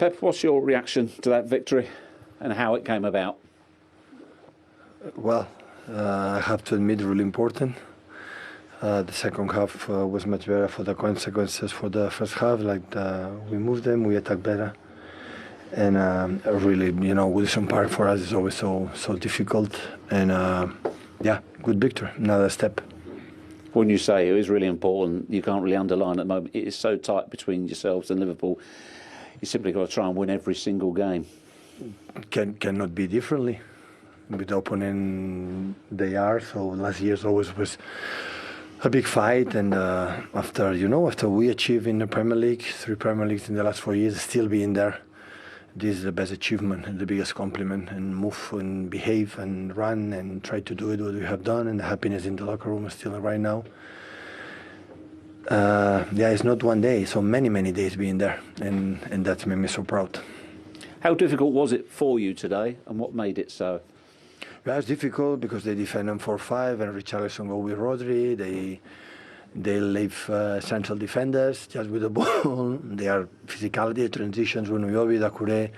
Pep, what's your reaction to that victory and how it came about? Well, I have to admit, really important. The second half was much better for the consequences for the first half. We moved them, we attacked better, and really, Wilson Park for us is always so difficult. And good victory, another step. When you say it was really important, you can't really underline at the moment. It is so tight between yourselves and Liverpool. You simply got to try and win every single game. Cannot be differently. With the opponent they are. So last year's always was a big fight, and after we achieved in the Premier League, 3 Premier Leagues in the last 4 years, still being there, this is the best achievement and the biggest compliment. And move and behave and run and try to do it what we have done, and the happiness in the locker room is still right now. It's not one day, so many days being there, and that made me so proud. How difficult was it for you today, and what made it so? Yeah, it's difficult because they defend them 4-5, and Richarlison go with Rodri. They leave central defenders just with the ball. They are physicality, transitions, Runoyobi, Dakure,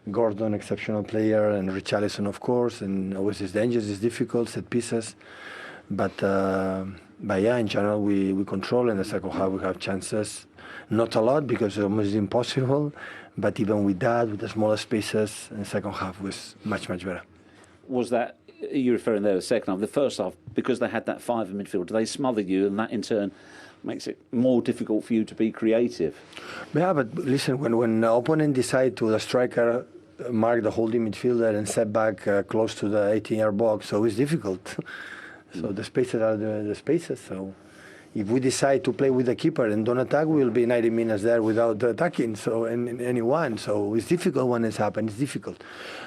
Gordon, exceptional player, and Richarlison, of course. And always it's dangerous, it's difficult, set pieces. But in general, we control. In the second half, we have chances. Not a lot because it's almost impossible. But even with that, with the smaller spaces, the second half was much better. Was that, you're referring there to the second half, the first half, because they had that 5 in midfield, they smothered you, and that in turn makes it more difficult for you to be creative? Yeah, but listen, when the opponent decide to, the striker mark the holding midfielder and set back close to the 18-yard box, so it's difficult. So the spaces are the spaces, so if we decide to play with the keeper and don't attack, we'll be 90 minutes there without attacking. So anyone. So it's difficult when it's happened. It's difficult,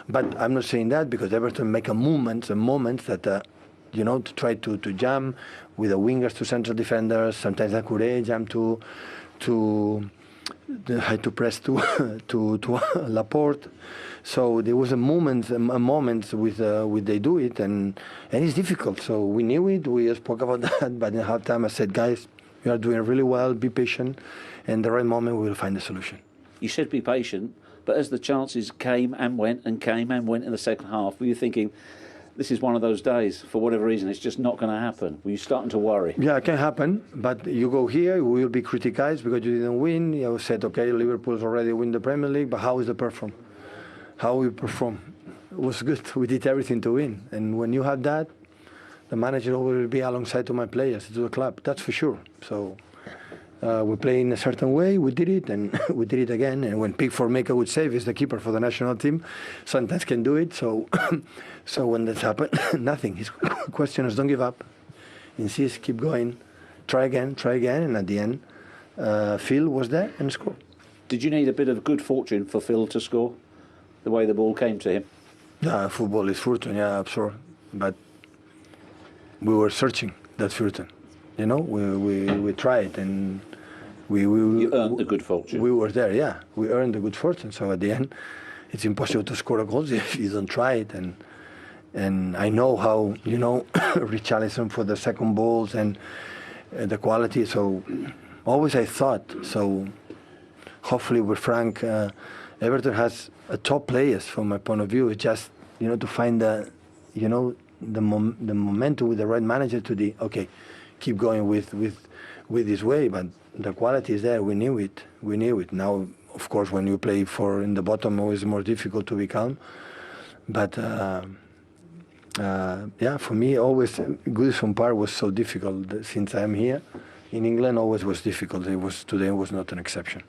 but I'm not saying that because Everton make a moments that to try to jam with the wingers to central defenders. Sometimes Akure jam to press to Laporte. So there was a moment with they do it, and it's difficult. So we knew it. We spoke about that, but in halftime I said, guys, you are doing really well. Be patient, and the right moment we will find the solution. You said be patient, but as the chances came and went in the second half, were you thinking, this is one of those days, for whatever reason, it's just not going to happen? Were you starting to worry? Yeah, it can happen, but you go here, we will be criticized because you didn't win. You said, okay, Liverpool's already win the Premier League, but how is the perform? How we perform? It was good. We did everything to win. And when you have that, the manager will be alongside to my players, to the club. That's for sure. So we play in a certain way. We did it, and we did it again. And when Pickford Maker would save, is the keeper for the national team, sometimes can do it. So, so when that happened, nothing. His question is, don't give up. Insist, keep going, try again, and at the end, Phil was there and scored. Did you need a bit of good fortune for Phil to score? The way the ball came to him? Yeah, football is fortune, yeah, absurd. But we were searching that fortune. We tried, and you earned the good fortune. We were there, yeah. We earned the good fortune. So at the end, it's impossible to score a goal if you don't try it. And I know how Richarlison for the second balls and the quality. So always I thought. So hopefully with Frank, Everton has a top players from my point of view. It's just to find the momentum with the right manager to keep going with this way. But the quality is there. We knew it. Now, of course, when you play in the bottom, always more difficult to be calm. But for me, always Goodison Park was so difficult since I'm here. In England, always was difficult. Today was not an exception.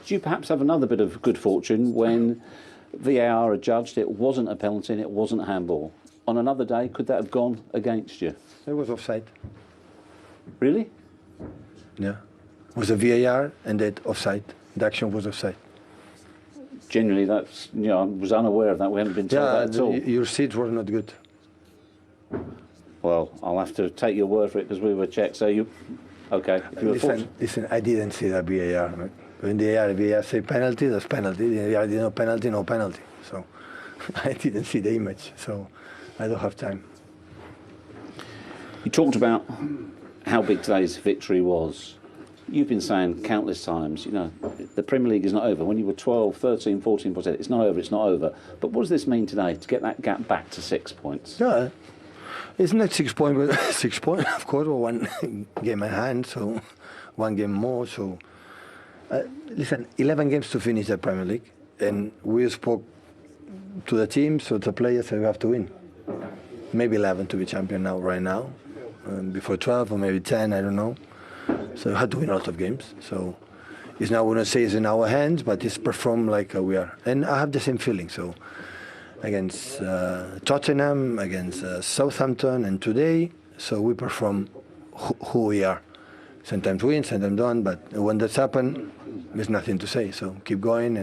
Did you perhaps have another bit of good fortune when VAR adjudged it wasn't a penalty and it wasn't a handball? On another day, could that have gone against you? It was offside. Really? Yeah. It was a VAR and that offside. The action was offside. Generally, that's, I was unaware of that. We haven't been told that at all. Your seats were not good. Well, I'll have to take your word for it because we were checked. So okay. Listen, I didn't see that VAR. Right? When the VAR say penalty, that's penalty. The VAR no penalty. So I didn't see the image, so I don't have time. You talked about how big today's victory was. You've been saying countless times, the Premier League is not over. When you were 12, 13, 14%, it's not over, it's not over. But what does this mean today to get that gap back to 6 points? Yeah, it's not 6 points, but 6 points, of course, or one game at hand, so one game more. So, listen, 11 games to finish the Premier League, and we spoke to the team, so the players say we have to win. Maybe 11 to be champion right now, before 12 or maybe 10, I don't know. So we had to win a lot of games. So it's now, I wouldn't say it's in our hands, but it's performed like we are. And I have the same feeling. So against Tottenham, against Southampton, and today, so we perform who we are. Sometimes win, sometimes don't, but when that's happened, there's nothing to say. So keep going. And